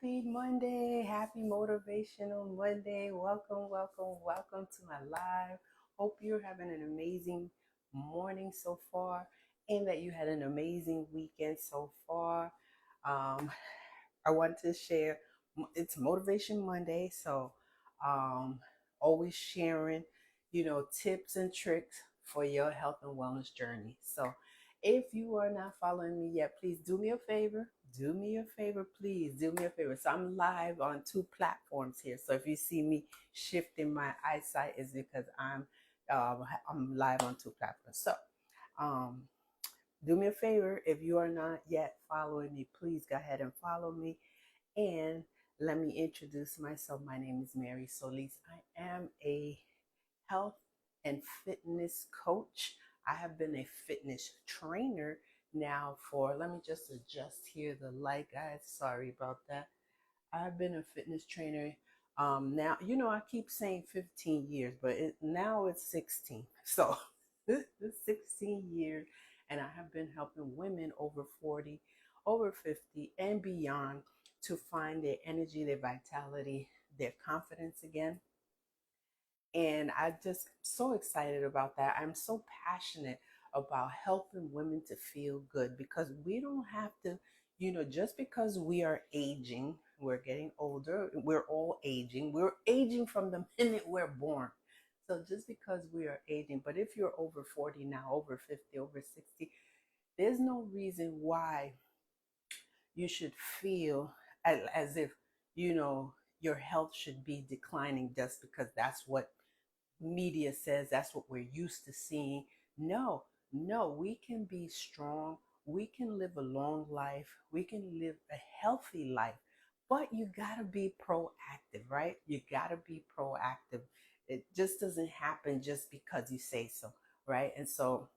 Happy Monday. Happy Motivational Monday. Welcome, welcome, welcome to my live. Hope you're having an amazing morning so far and that you had an amazing weekend so far. Um, I want to share it's Motivation Monday, so um, always sharing, tips and tricks for your health and wellness journey. So if you are not following me yet, please do me a favor. Do me a favor, please. Do me a favor. So I'm live on two platforms here. So if you see me shifting my eyesight, is because I'm live on two platforms. So um, do me a favor. If you are not yet following me, please go ahead and follow me. And let me introduce myself. My name is Mary Solis. I am a health and fitness coach. I have been a fitness trainer now for, let me just adjust here the light, guys. Sorry about that. I've been a fitness trainer now, I keep saying 15 years, but now it's 16. So it's 16 years, and I have been helping women over 40, over 50, and beyond to find their energy, their vitality, their confidence again. And I just so excited about that. I'm so passionate about helping women to feel good because we don't have to, just because we are aging, we're getting older, we're all aging. We're aging from the minute we're born. So just because we are aging, but if you're over 40 now, over 50, over 60, there's no reason why you should feel as if, your health should be declining just because that's what media says, that's what we're used to seeing. No, no, we can be strong. We can live a long life. We can live a healthy life. But you got to be proactive, right? You got to be proactive. It just doesn't happen just because you say so, right? And so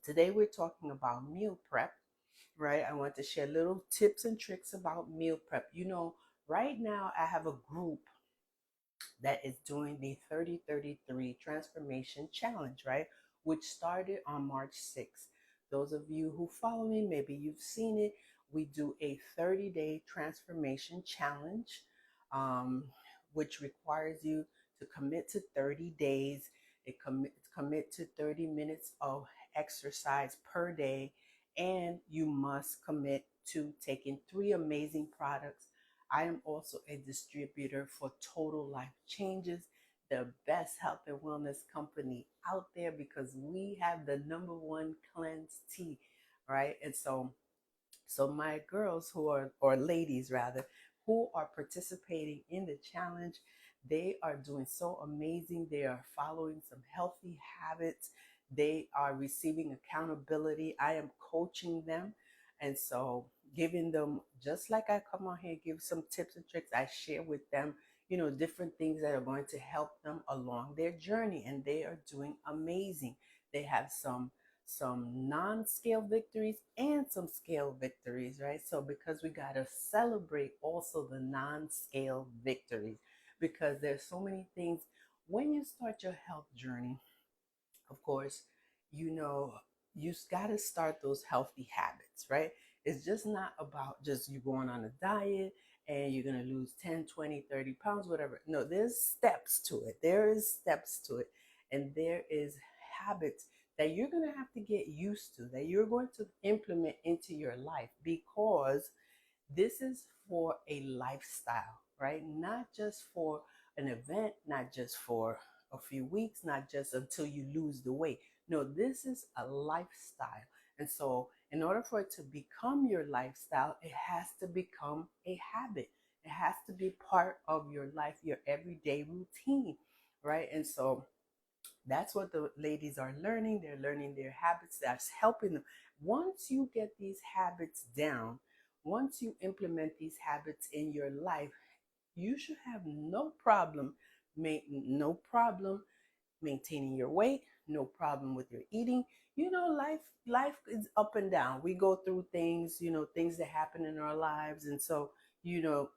today we're talking about meal prep, right? I want to share little tips and tricks about meal prep. Right now I have a group that is doing the 30-33 transformation challenge, right? Which started on March 6th. Those of you who follow me, maybe you've seen it. We do a 30-day transformation challenge, um, which requires you to commit to 30 days. Commit to 30 minutes of exercise per day, and you must commit to taking three amazing products. I am also a distributor for Total Life Changes, the best health and wellness company out there because we have the number one cleanse tea, right? And so my girls who are, or ladies rather, who are participating in the challenge, they are doing so amazing. They are following some healthy habits. They are receiving accountability. I am coaching them. And so giving them, just like I come on here, give some tips and tricks, I share with them, different things that are going to help them along their journey. And they are doing amazing. They have some non-scale victories and some scale victories, right? So because we got to celebrate also the non-scale victories because there's so many things when you start your health journey. Of course, you know, you got to start those healthy habits, right? It's just not about just you going on a diet and you're going to lose 10, 20, 30 pounds, whatever. No, there's steps to it. There is steps to it. And there is habits that you're going to have to get used to, that you're going to implement into your life because this is for a lifestyle, right? Not just for an event, not just for a few weeks, not just until you lose the weight. No, this is a lifestyle. And so, in order for it to become your lifestyle, it has to become a habit. It has to be part of your life, your everyday routine, right? And so, that's what the ladies are learning. They're learning their habits. That's helping them. Once you get these habits down, once you implement these habits in your life, you should have no problem, no problem maintaining your weight, no problem with your eating. Life is up and down. We go through things, things that happen in our lives. And so, you know,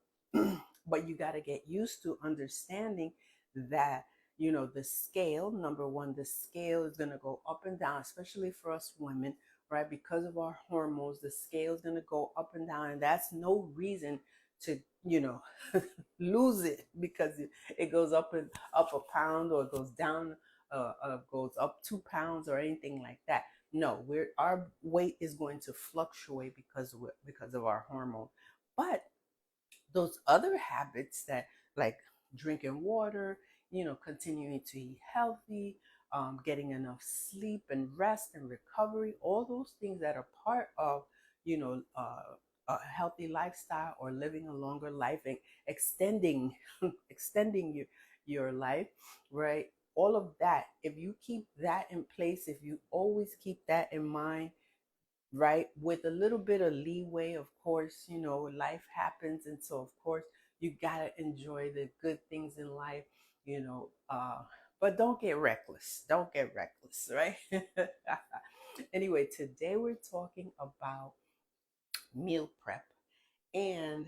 but you got to get used to understanding that, the scale, number one, the scale is going to go up and down, especially for us women, right? Because of our hormones, the scale is going to go up and down. And that's no reason to lose it, because it goes up a pound, or it goes down, goes up 2 pounds or anything like that. No, our weight is going to fluctuate because of our hormone. But those other habits, that like drinking water, continuing to eat healthy, getting enough sleep and rest and recovery, all those things that are part of, a healthy lifestyle, or living a longer life, and extending extending your life, right? All of that, if you keep that in place, if you always keep that in mind, right, with a little bit of leeway, of course, life happens, and so of course you gotta enjoy the good things in life, you know uh but don't get reckless, right? Anyway, today we're talking about meal prep. And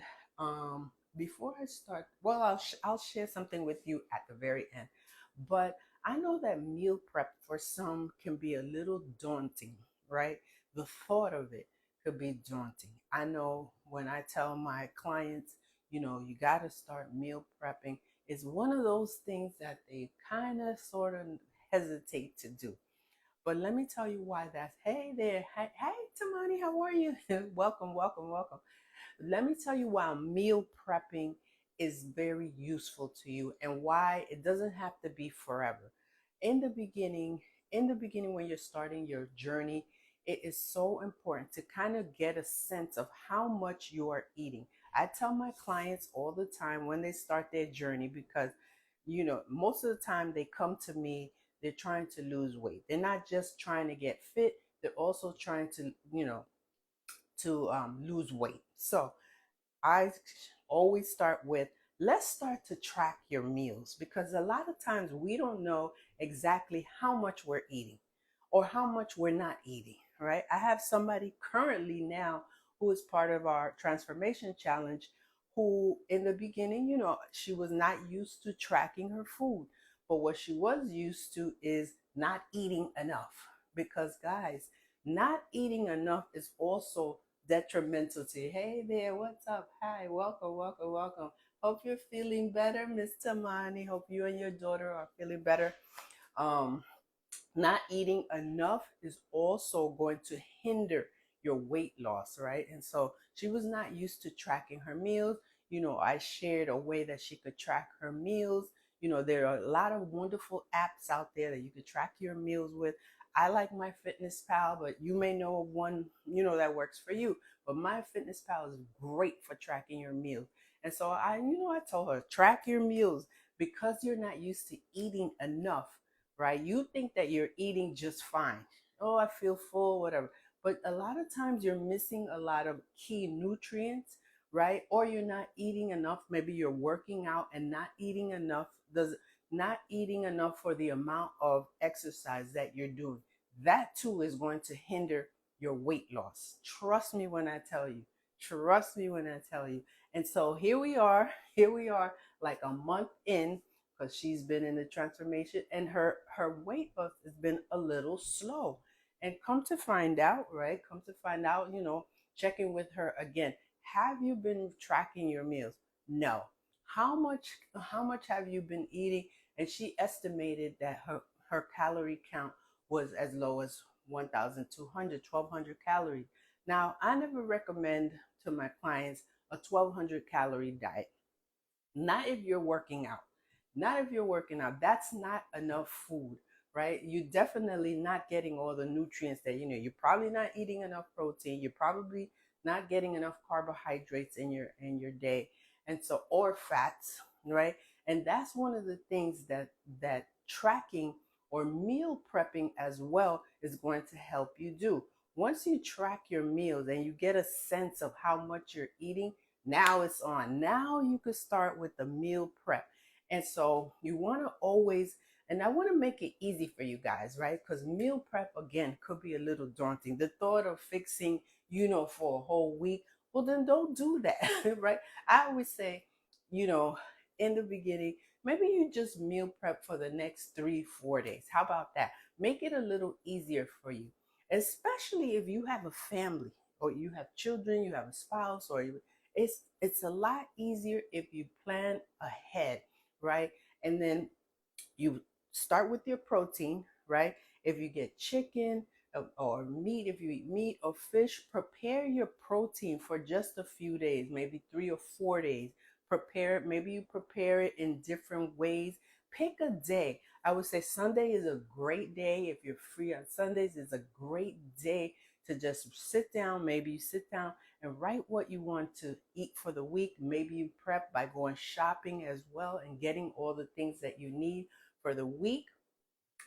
before I start, well, I'll share something with you at the very end. But I know that meal prep for some can be a little daunting, right? The thought of it could be daunting. I know when I tell my clients, you got to start meal prepping, it's one of those things that they kind of sort of hesitate to do. But let me tell you why that's. Hey there. Hey, Tamani, how are you? Welcome, welcome, welcome. Let me tell you why meal prepping is very useful to you, and why it doesn't have to be forever. In the beginning, when you're starting your journey, it is so important to kind of get a sense of how much you are eating. I tell my clients all the time when they start their journey, because most of the time they come to me, they're trying to lose weight. They're not just trying to get fit, they're also trying to, lose weight. So I always start with, let's start to track your meals, because a lot of times we don't know exactly how much we're eating, or how much we're not eating, right? I have somebody currently now who is part of our transformation challenge, who in the beginning, she was not used to tracking her food. But what she was used to is not eating enough. Because, guys, not eating enough is also detrimental to you. Hey there, what's up? Hi, welcome, welcome, welcome. Hope you're feeling better, Miss Tamani. Hope you and your daughter are feeling better. Um, Not eating enough is also going to hinder your weight loss, right? And so she was not used to tracking her meals. I shared a way that she could track her meals. There are a lot of wonderful apps out there that you could track your meals with. I like my Fitness Pal, but you may know of one, that works for you. But my Fitness Pal is great for tracking your meals. And so I told her, track your meals, because you're not used to eating enough, right? You think that you're eating just fine. Oh, I feel full, whatever. But a lot of times you're missing a lot of key nutrients, right? Or you're not eating enough. Maybe you're working out and not eating enough. Does Not eating enough for the amount of exercise that you're doing. That too is going to hinder your weight loss. Trust me when I tell you. Trust me when I tell you. And so here we are. Here we are, like a month in, because she's been in the transformation, and her weight loss has been a little slow. And come to find out, right? Come to find out, checking with her again. Have you been tracking your meals? No. How much have you been eating? And she estimated that her calorie count was as low as 1,200, 1,200 calories. Now, I never recommend to my clients a 1,200 calorie diet. Not if you're working out. Not if you're working out. That's not enough food, right? You're definitely not getting all the nutrients that you're probably not eating enough protein. You're probably not getting enough carbohydrates in your day. And so, or fats, right? And that's one of the things that tracking or meal prepping as well is going to help you do. Once you track your meals and you get a sense of how much you're eating, now it's on. Now you could start with the meal prep. And so you want to always, and I want to make it easy for you guys, right? Because meal prep, again, could be a little daunting. The thought of fixing, for a whole week, well, then don't do that, right? I always say, you know, in the beginning, maybe you just meal prep for the next 3, 4 days. How about that? Make it a little easier for you, especially if you have a family, or you have children, you have a spouse, or It's a lot easier if you plan ahead, right? And then you start with your protein, right? If you get chicken or meat, if you eat meat or fish, prepare your protein for just a few days, maybe 3 or 4 days. Prepare it, maybe you prepare it in different ways. Pick a day. I would say Sunday is a great day. If you're free on Sundays, it's a great day to just sit down. Maybe you sit down and write what you want to eat for the week. Maybe you prep by going shopping as well and getting all the things that you need for the week,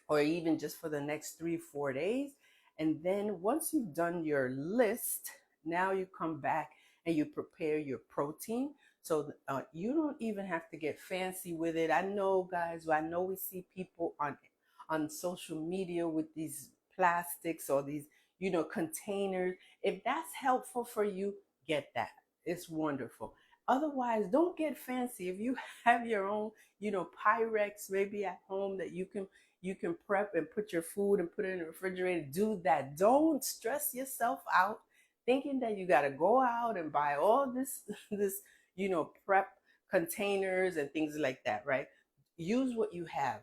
or even just for the next 3 4 days. And then once you've done your list, now you come back and you prepare your protein. So you don't even have to get fancy with it. I know, guys, I know we see people on social media with these plastics or these, containers. If that's helpful for you, get that. It's wonderful. Otherwise, don't get fancy. If you have your own, Pyrex maybe at home that you can prep and put your food and put it in the refrigerator, do that. Don't stress yourself out thinking that you got to go out and buy all this this prep containers and things like that, right? Use what you have.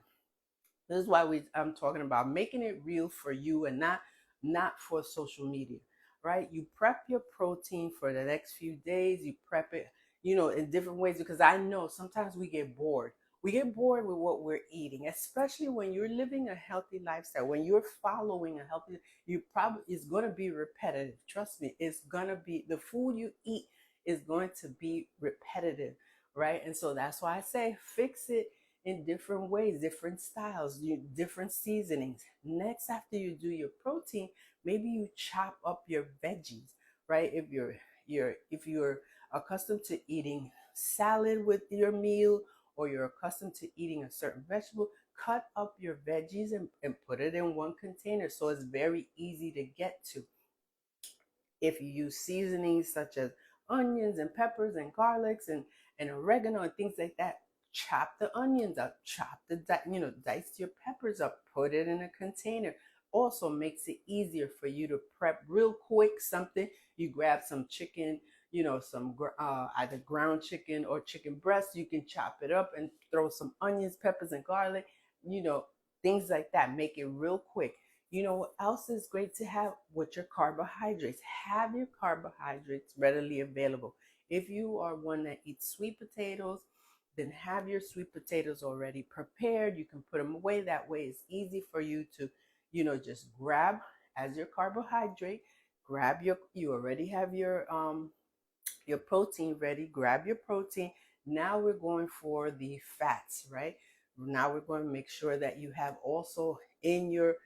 This is why I'm talking about making it real for you and not for social media, right? You prep your protein for the next few days. You prep it, in different ways, because I know sometimes we get bored. We get bored with what we're eating, especially when you're living a healthy lifestyle. When you're following a healthy, you probably it's going to be repetitive. Trust me, it's going to be the food you eat is going to be repetitive, right? And so that's why I say fix it in different ways, different styles, different seasonings. Next, after you do your protein, maybe you chop up your veggies, right? If you're accustomed to eating salad with your meal, or you're accustomed to eating a certain vegetable, cut up your veggies and put it in one container so it's very easy to get to. If you use seasonings such as onions and peppers and garlics and oregano and things like that, chop the onions up, chop dice your peppers up, put it in a container. Also makes it easier for you to prep real quick something. You grab some chicken, some either ground chicken or chicken breast. You can chop it up and throw some onions, peppers, and garlic, you know, things like that. Make it real quick. What else is great to have with your carbohydrates? Have your carbohydrates readily available. If you are one that eats sweet potatoes, then have your sweet potatoes already prepared. You can put them away. That way it's easy for you to, just grab as your carbohydrate. You already have your protein ready. Grab your protein. Now we're going for the fats, right? Now we're going to make sure that you have also in your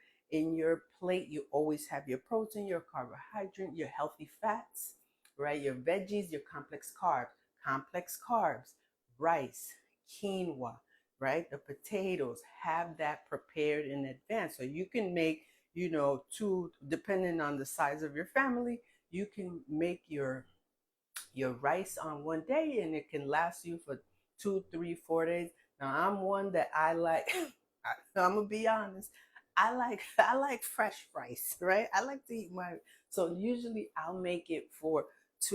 plate, you always have your protein, your carbohydrate, your healthy fats, right? Your veggies, your complex carbs, rice, quinoa, right? The potatoes, have that prepared in advance. So you can make, two, depending on the size of your family, you can make your rice on one day and it can last you for 2 3 4 days. Now I'm one that I like I'm gonna be honest, I like fresh rice, right? I like to eat my, so usually I'll make it for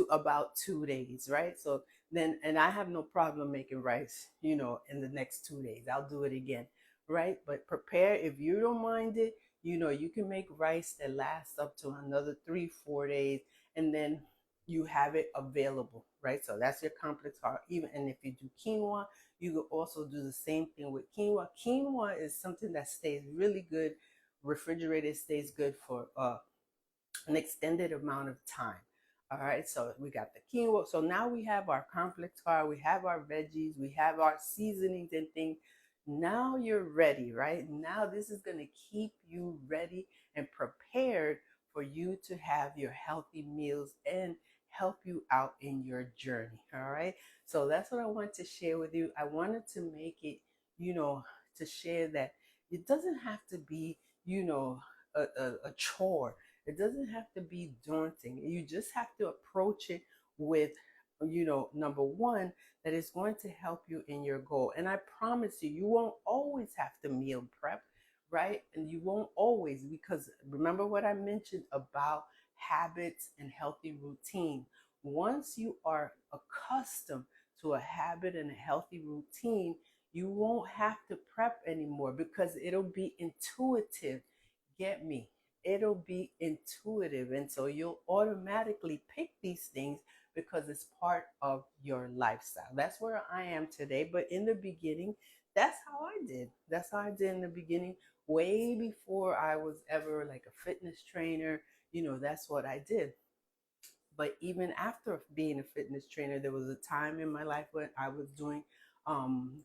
about 2 days, right? So then, and I have no problem making rice, in the next 2 days I'll do it again, right? But prepare, if you don't mind it, you can make rice that lasts up to another 3 4 days, and then you have it available, right? So that's your complex carb. Even, and if you do quinoa, you could also do the same thing with quinoa. Quinoa is something that stays really good refrigerated, stays good for an extended amount of time. All right, so we got the quinoa. So now we have our complex carb, we have our veggies, we have our seasonings and things. Now you're ready, right? Now this is going to keep you ready and prepared for you to have your healthy meals and help you out in your journey. All right, so that's what I want to share with you. I wanted to make it, to share that it doesn't have to be, a chore. It doesn't have to be daunting. You just have to approach it with, number one, that is going to help you in your goal. And I promise you, you won't always have to meal prep, right? And you won't always, because remember what I mentioned about habits and healthy routine. once you are accustomed to a habit and a healthy routine, you won't have to prep anymore because it'll be intuitive. Get me? It'll be intuitive. And so you'll automatically pick these things because it's part of your lifestyle. That's where I am today. But in the beginning, that's how I did. That's how I did in the beginning, way before I was ever like a fitness trainer. That's what I did. But even after being a fitness trainer, there was a time in my life when I was doing um,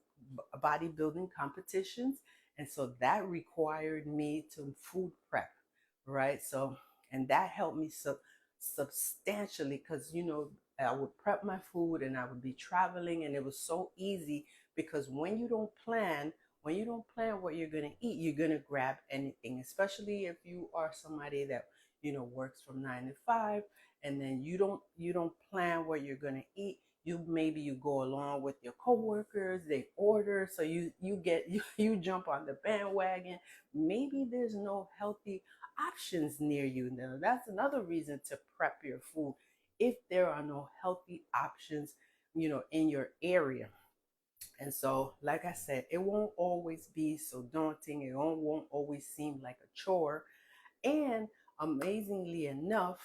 bodybuilding competitions. And so that required me to food prep, right? So, and that helped me substantially because, I would prep my food and I would be traveling, and it was so easy because when you don't plan what you're going to eat, you're going to grab anything, especially if you are somebody that, works from 9 to 5, and then you don't plan what you're going to eat. You go along with your coworkers, they order, so you jump on the bandwagon. Maybe there's no healthy options near you. Now that's another reason to prep your food if there are no healthy options, in your area. And so, like I said, it won't always be so daunting. It won't always seem like a chore. And amazingly enough,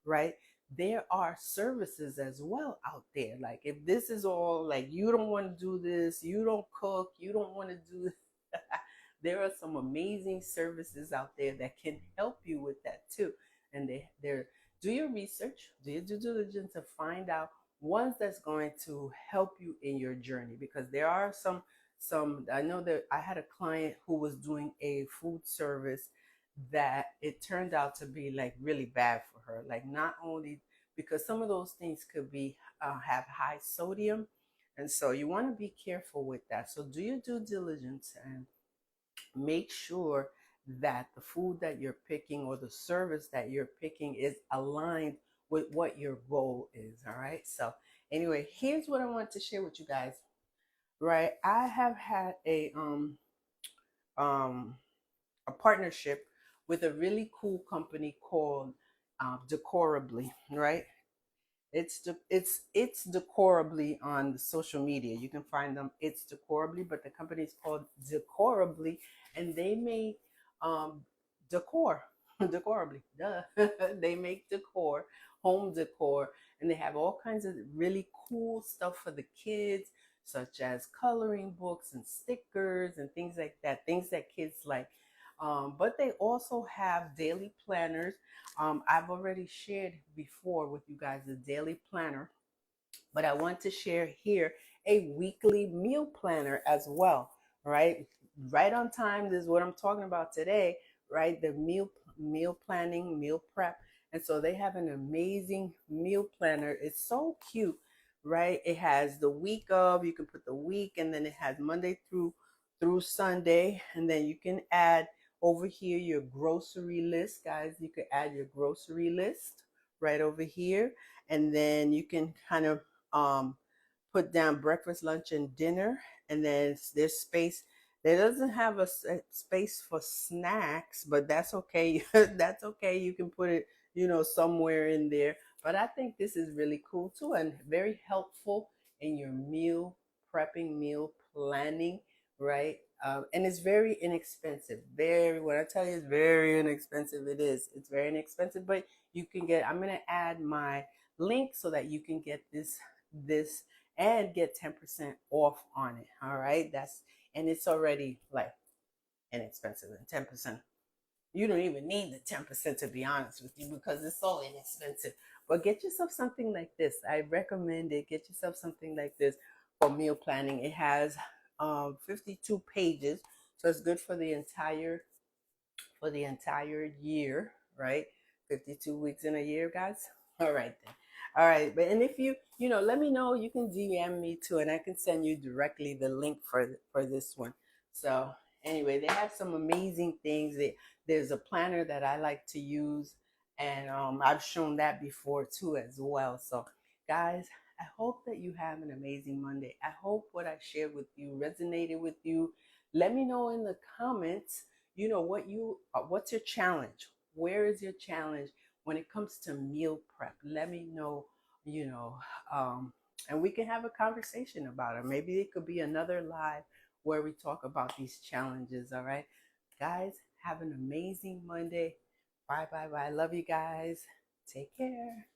right, there are services as well out there. Like if this is all like you don't want to do this, you don't cook, you don't want to do there are some amazing services out there that can help you with that too. And they're do your research, do your due diligence to find out ones that's going to help you in your journey, because there are some I know that I had a client who was doing a food service that it turned out to be like really bad for her. Like not only because some of those things could be have high sodium, and so you want to be careful with that. So do your due diligence and make sure that the food that you're picking or the service that you're picking is aligned with what your goal is. All right. So anyway, here's what I want to share with you guys. Right. I have had um a partnership with a really cool company called Decorably, right? It's Decorably on the social media. You can find them. It's Decorably, but the company is called Decorably, and they make um, decor. Decorably, duh. They make decor, home decor, and they have all kinds of really cool stuff for the kids, such as coloring books and stickers and things like that. Things that kids like. But they also have daily planners. I've already shared before with you guys the daily planner, but I want to share here a weekly meal planner as well, right? Right on time. This is what I'm talking about today, right? The meal planning, meal prep. And so they have an amazing meal planner. It's so cute, right? It has the week of, you can put the week, and then it has Monday through Sunday, and then you can add over here your grocery list, guys. You could add your grocery list right over here, and then you can kind of um, put down breakfast, lunch, and dinner. And then there's space. There doesn't have a space for snacks, but that's okay. That's okay. You can put it, somewhere in there. But I think this is really cool too, and very helpful in your meal prepping, meal planning, right? And it's very inexpensive. Very, what I tell you is very inexpensive. It is. It's very inexpensive, but you can get. I'm gonna add my link so that you can get this and get 10% off on it. All right. And it's already like inexpensive, and 10%. You don't even need the 10%, to be honest with you, because it's so inexpensive. But get yourself something like this. I recommend it. Get yourself something like this for meal planning. It has 52 pages. So it's good for the entire year, right? 52 weeks in a year, guys. All right then. All right, but and if let me know. You can DM me too, and I can send you directly the link for this one. So anyway, they have some amazing things. There's a planner that I like to use, and I've shown that before too as well. So guys, I hope that you have an amazing Monday. I hope what I shared with you resonated with you. Let me know in the comments, what's your challenge? Where is your challenge when it comes to meal prep? Let me know you know, and we can have a conversation about it. Maybe it could be another live where we talk about these challenges. All right, guys, have an amazing Monday. Bye, bye, bye. Love you guys. Take care.